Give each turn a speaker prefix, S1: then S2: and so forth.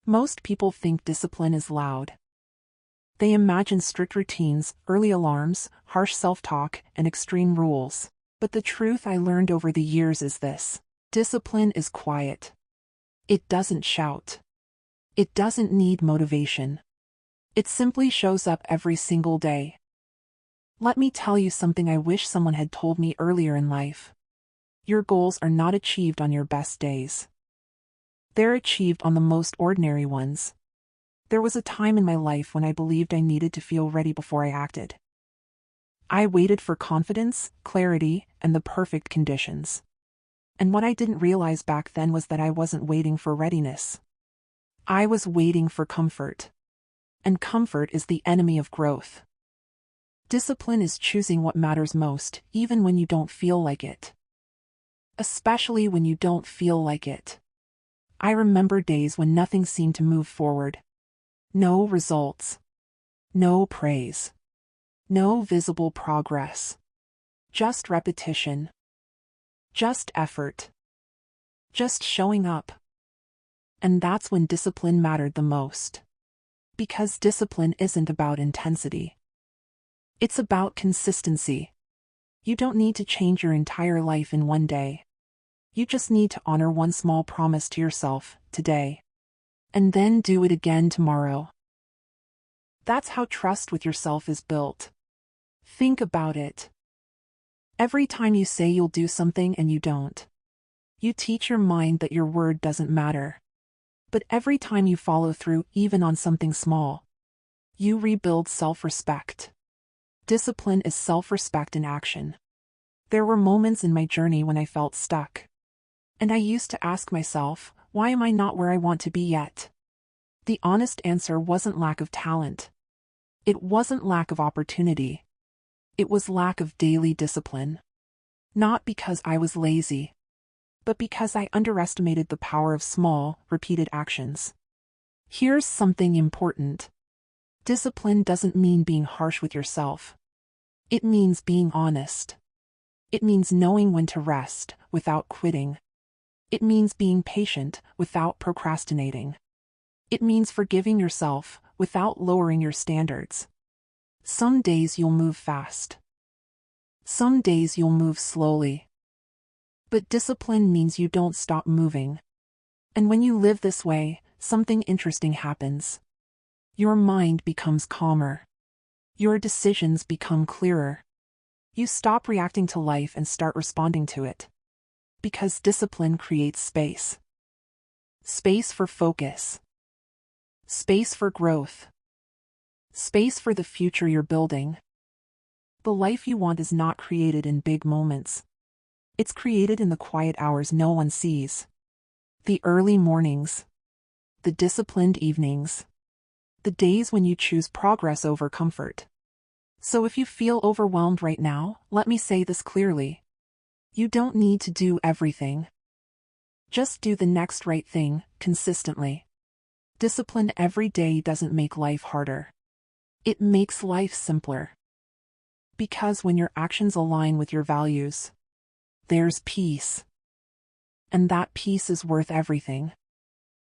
S1: Most people think discipline is loud. They imagine strict routines, early alarms, harsh self-talk, and extreme rules. But the truth I learned over the years is this: discipline is quiet. It doesn't shout. It doesn't need motivation. It simply shows up every single day. Let me tell you something I wish someone had told me earlier in life. Your goals are not achieved on your best days. They're achieved on the most ordinary ones. There was a time in my life when I believed I needed to feel ready before I acted. I waited for confidence, clarity, and the perfect conditions. And what I didn't realize back then was that I wasn't waiting for readiness. I was waiting for comfort. And comfort is the enemy of growth. Discipline is choosing what matters most, even when you don't feel like it. Especially when you don't feel like it. I remember days when nothing seemed to move forward. No results. No praise. No visible progress. Just repetition. Just effort. Just showing up. And that's when discipline mattered the most. Because discipline isn't about intensity. It's about consistency. You don't need to change your entire life in one day. You just need to honor one small promise to yourself today. And then do it again tomorrow. That's how trust with yourself is built. Think about it. Every time you say you'll do something and you don't, you teach your mind that your word doesn't matter. But every time you follow through, even on something small, you rebuild self-respect. Discipline is self-respect in action. There were moments in my journey when I felt stuck. And I used to ask myself, why am I not where I want to be yet? The honest answer wasn't lack of talent. It wasn't lack of opportunity. It was lack of daily discipline. Not because I was lazy, but because I underestimated the power of small, repeated actions. Here's something important. Discipline doesn't mean being harsh with yourself. It means being honest. It means knowing when to rest without quitting. It means being patient without procrastinating. It means forgiving yourself without lowering your standards. Some days you'll move fast. Some days you'll move slowly. But discipline means you don't stop moving. And when you live this way, something interesting happens. Your mind becomes calmer. Your decisions become clearer. You stop reacting to life and start responding to it. Because discipline creates space. Space for focus. Space for growth. Space for the future you're building. The life you want is not created in big moments. It's created in the quiet hours no one sees. The early mornings. The disciplined evenings. The days when you choose progress over comfort. So if you feel overwhelmed right now, let me say this clearly. You don't need to do everything. Just do the next right thing, consistently. Discipline every day doesn't make life harder. It makes life simpler. Because when your actions align with your values, there's peace. And that peace is worth everything.